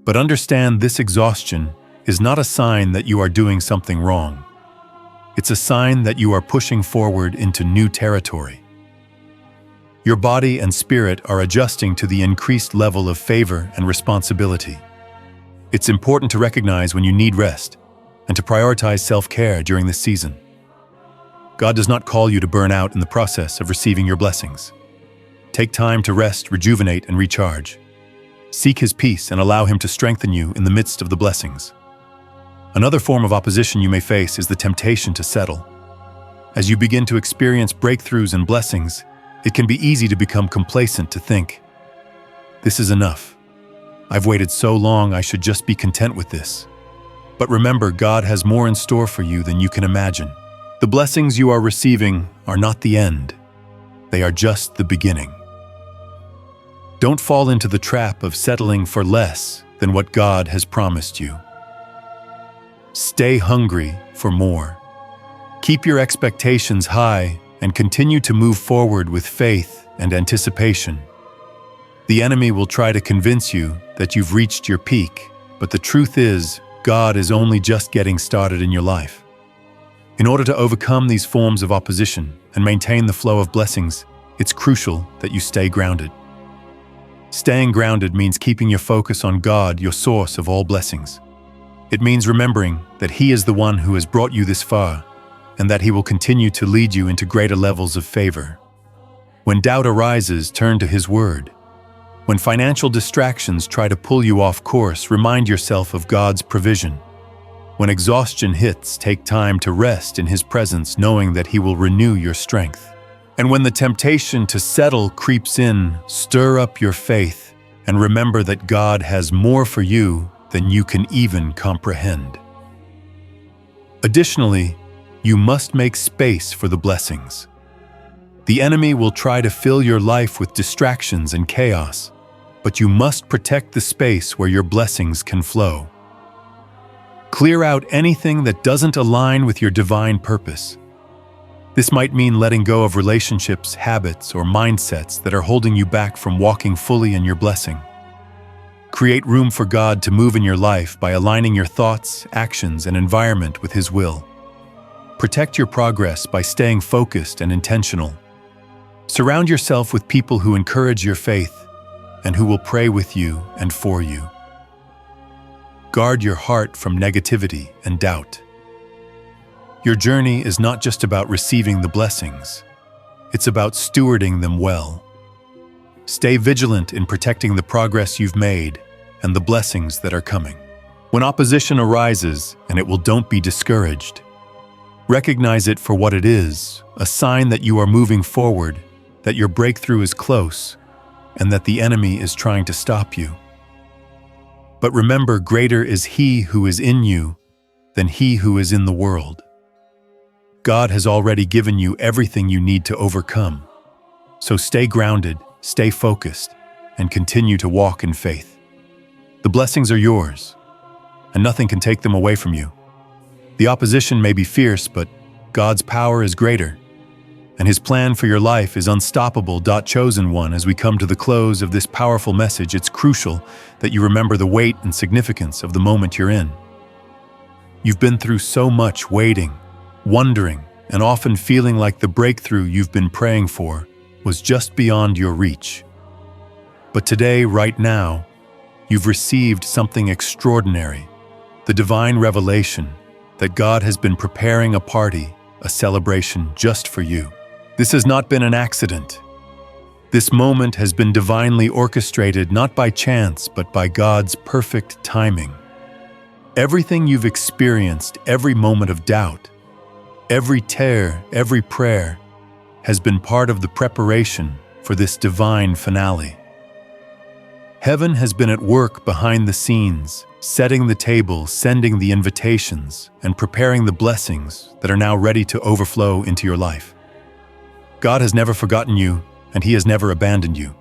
S1: But understand, this exhaustion is not a sign that you are doing something wrong. It's a sign that you are pushing forward into new territory. Your body and spirit are adjusting to the increased level of favor and responsibility. It's important to recognize when you need rest and to prioritize self-care during this season. God does not call you to burn out in the process of receiving your blessings. Take time to rest, rejuvenate, and recharge. Seek His peace and allow Him to strengthen you in the midst of the blessings. Another form of opposition you may face is the temptation to settle. As you begin to experience breakthroughs and blessings, it can be easy to become complacent, to think, "This is enough. I've waited so long, I should just be content with this." But remember, God has more in store for you than you can imagine. The blessings you are receiving are not the end. They are just the beginning. Don't fall into the trap of settling for less than what God has promised you. Stay hungry for more. Keep your expectations high and continue to move forward with faith and anticipation. The enemy will try to convince you that you've reached your peak, but the truth is, God is only just getting started in your life. In order to overcome these forms of opposition and maintain the flow of blessings, it's crucial that you stay grounded. Staying grounded means keeping your focus on God, your source of all blessings. It means remembering that He is the one who has brought you this far, and that He will continue to lead you into greater levels of favor. When doubt arises, turn to His Word. When financial distractions try to pull you off course, remind yourself of God's provision. When exhaustion hits, take time to rest in His presence, knowing that He will renew your strength. And when the temptation to settle creeps in, stir up your faith and remember that God has more for you than you can even comprehend. Additionally, you must make space for the blessings. The enemy will try to fill your life with distractions and chaos, but you must protect the space where your blessings can flow. Clear out anything that doesn't align with your divine purpose. This might mean letting go of relationships, habits, or mindsets that are holding you back from walking fully in your blessing. Create room for God to move in your life by aligning your thoughts, actions, and environment with His will. Protect your progress by staying focused and intentional. Surround yourself with people who encourage your faith and who will pray with you and for you. Guard your heart from negativity and doubt. Your journey is not just about receiving the blessings, it's about stewarding them well. Stay vigilant in protecting the progress you've made and the blessings that are coming. When opposition arises, don't be discouraged. Recognize it for what it is, a sign that you are moving forward, that your breakthrough is close, and that the enemy is trying to stop you. But remember, greater is He who is in you than he who is in the world. God has already given you everything you need to overcome. So stay grounded, stay focused, and continue to walk in faith. The blessings are yours, and nothing can take them away from you. The opposition may be fierce, but God's power is greater, and His plan for your life is unstoppable. Chosen one, as we come to the close of this powerful message, it's crucial that you remember the weight and significance of the moment you're in. You've been through so much, waiting, wondering, and often feeling like the breakthrough you've been praying for was just beyond your reach. But today, right now, you've received something extraordinary, the divine revelation that God has been preparing a party, a celebration just for you. This has not been an accident. This moment has been divinely orchestrated, not by chance, but by God's perfect timing. Everything you've experienced, every moment of doubt, every tear, every prayer, has been part of the preparation for this divine finale. Heaven has been at work behind the scenes, setting the table, sending the invitations, and preparing the blessings that are now ready to overflow into your life. God has never forgotten you, and He has never abandoned you.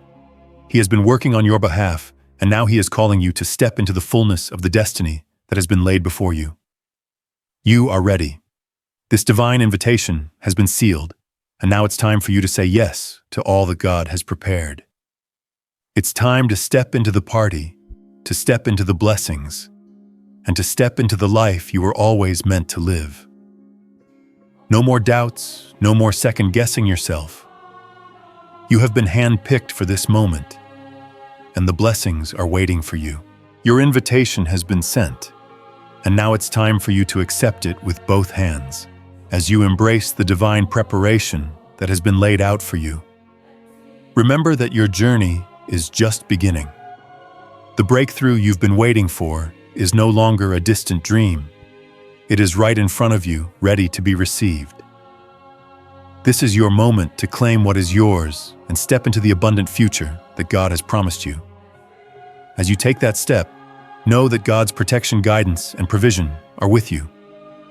S1: He has been working on your behalf, and now He is calling you to step into the fullness of the destiny that has been laid before you. You are ready. This divine invitation has been sealed, and now it's time for you to say yes to all that God has prepared. It's time to step into the party, to step into the blessings, and to step into the life you were always meant to live. No more doubts, no more second-guessing yourself. You have been handpicked for this moment, and the blessings are waiting for you. Your invitation has been sent, and now it's time for you to accept it with both hands, as you embrace the divine preparation that has been laid out for you. Remember that your journey is just beginning. The breakthrough you've been waiting for is no longer a distant dream. It is right in front of you, ready to be received. This is your moment to claim what is yours and step into the abundant future that God has promised you. As you take that step, know that God's protection, guidance, and provision are with you.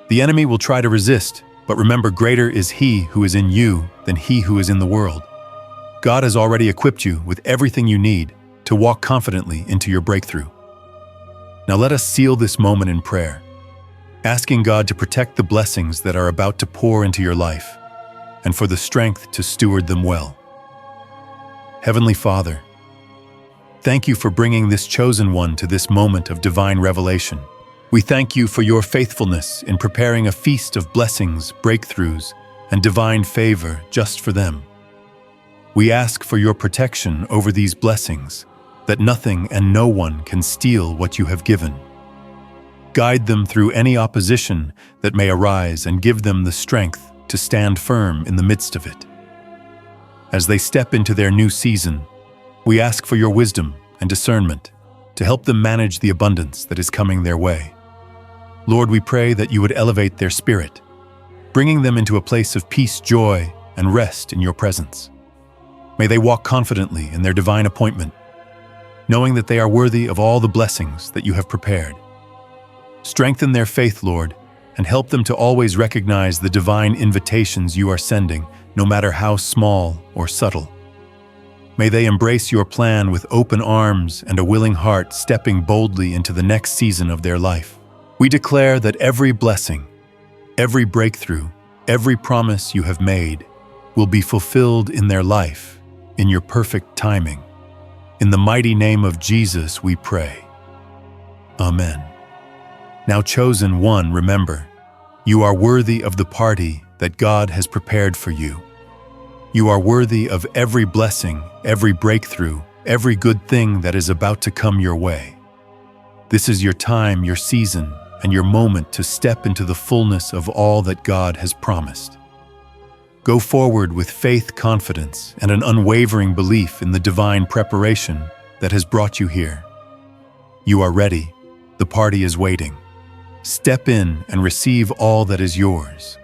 S1: The enemy will try to resist, but remember, greater is He who is in you than he who is in the world. God has already equipped you with everything you need to walk confidently into your breakthrough. Now let us seal this moment in prayer, asking God to protect the blessings that are about to pour into your life and for the strength to steward them well. Heavenly Father, thank you for bringing this chosen one to this moment of divine revelation. We thank you for your faithfulness in preparing a feast of blessings, breakthroughs, and divine favor just for them. We ask for your protection over these blessings, that nothing and no one can steal what you have given. Guide them through any opposition that may arise and give them the strength to stand firm in the midst of it. As they step into their new season, we ask for your wisdom and discernment to help them manage the abundance that is coming their way. Lord, we pray that you would elevate their spirit, bringing them into a place of peace, joy, and rest in your presence. May they walk confidently in their divine appointment, knowing that they are worthy of all the blessings that you have prepared. Strengthen their faith, Lord, and help them to always recognize the divine invitations you are sending, no matter how small or subtle. May they embrace your plan with open arms and a willing heart, stepping boldly into the next season of their life. We declare that every blessing, every breakthrough, every promise you have made will be fulfilled in their life, in your perfect timing. In the mighty name of Jesus we pray. Amen. Now, chosen one, remember, you are worthy of the party that God has prepared for you. You are worthy of every blessing, every breakthrough, every good thing that is about to come your way. This is your time, your season, and your moment to step into the fullness of all that God has promised. Go forward with faith, confidence, and an unwavering belief in the divine preparation that has brought you here. You are ready. The party is waiting. Step in and receive all that is yours.